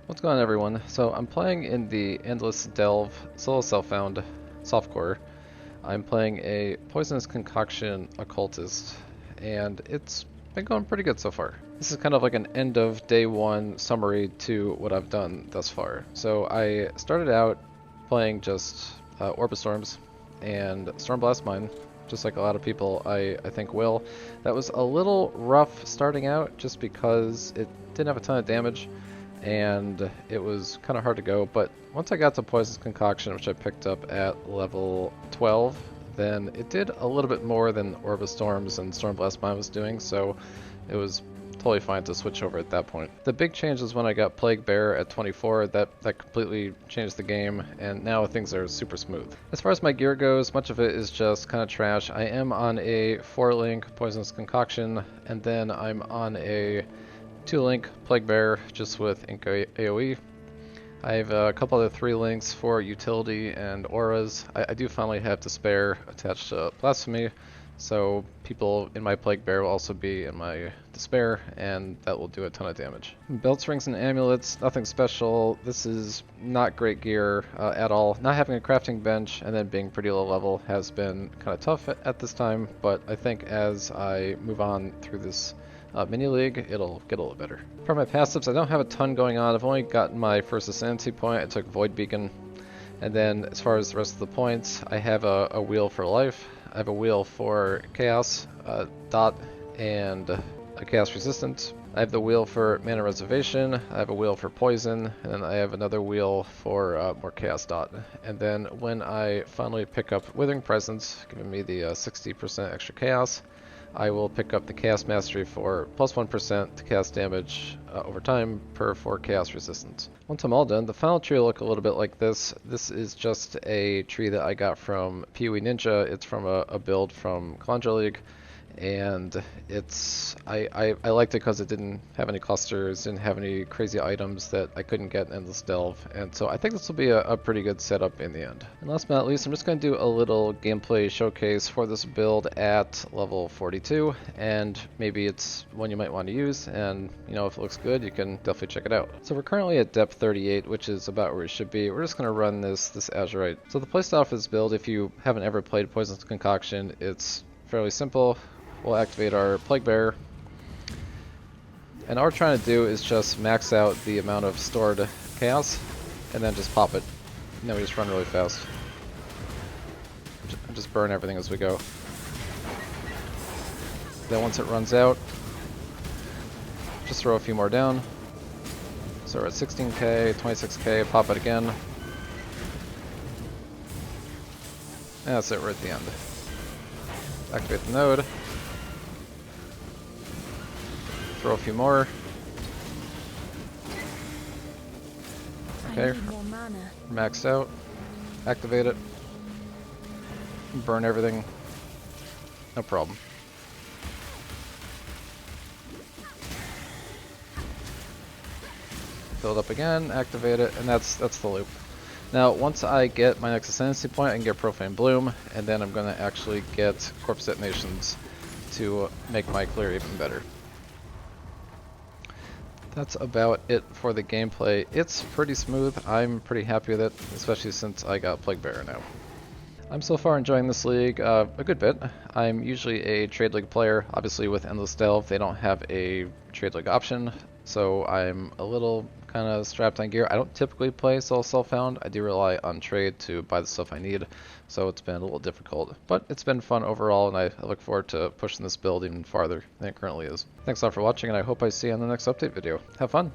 What's going on, everyone? So I'm playing in the Endless Delve solo self-found softcore. I'm playing a Poisonous Concoction Occultist, and it's been going pretty good so far. This is kind of like an end of day one summary to what I've done thus far. So I started out playing just Orbistorms and Stormblast Mine, just like a lot of people I think will. That was a little rough starting out just because it didn't have a ton of damage and it was kind of hard to go, but once I got to Poisonous Concoction, which I picked up at level 12, then it did a little bit more than Orbistorms and Stormblast Mine was doing, so it was totally fine to switch over at that point. The big change is when I got Plague Bear at 24, that completely changed the game, and now things are super smooth. As far as my gear goes, much of it is just kind of trash. I am on a 4-link Poisonous Concoction, and then I'm on a 2-link Plague Bear just with Ink AoE. I have a couple other 3 links for utility and auras. I do finally have Despair attached to Blasphemy, so people in my Plague Bear will also be in my Despair, and that will do a ton of damage. Belts, rings, and amulets, nothing special. This is not great gear at all. Not having a crafting bench and then being pretty low level has been kind of tough at this time, but I think as I move on through this mini league, it'll get a little better. For my passives, I don't have a ton going on. I've only gotten my first ascendancy point. I took Void Beacon, and then as far as the rest of the points, I have a wheel for life. I have a wheel for chaos, dot, and a chaos resistant. I have the wheel for mana reservation. I have a wheel for poison, and then I have another wheel for more chaos dot. And then when I finally pick up Withering Presence, giving me the 60% extra chaos, I will pick up the Chaos Mastery for plus 1% to chaos damage over time per 4 chaos resistance. Once I'm all done, the final tree will look a little bit like this. This is just a tree that I got from PoE Ninja. It's from a build from Conjure League, and it's I liked it because it didn't have any clusters, didn't have any crazy items that I couldn't get in Endless Delve, and so I think this will be a pretty good setup in the end. And last but not least, I'm just going to do a little gameplay showcase for this build at level 42, and maybe it's one you might want to use, and you know, if it looks good, you can definitely check it out. So we're currently at depth 38, which is about where we should be. We're just going to run this Azurite. So the playstyle for this build, if you haven't ever played Poisonous Concoction, it's fairly simple. We'll activate our Plague Bear, and all we're trying to do is just max out the amount of stored chaos, and then just pop it. And then we just run really fast. Just burn everything as we go. Then once it runs out, just throw a few more down. So we're at 16k, 26k, pop it again. And that's it, we're at the end. Activate the node. Throw a few more. Okay, maxed out. Activate it. Burn everything. No problem. Fill it up again, activate it, and that's the loop. Now, once I get my next ascendancy point, I can get Profane Bloom, and then I'm going to actually get Corpse Detonations to make my clear even better. That's about it for the gameplay. It's pretty smooth. I'm pretty happy with it, especially since I got Plague Bear now. I'm so far enjoying this league a good bit. I'm usually a trade league player. Obviously with Endless Delve, they don't have a trade league option, so I'm a little kind of strapped on gear. I don't typically play solo self-found. I do rely on trade to buy the stuff I need, so it's been a little difficult. But it's been fun overall, and I look forward to pushing this build even farther than it currently is. Thanks a lot for watching, and I hope I see you on the next update video. Have fun!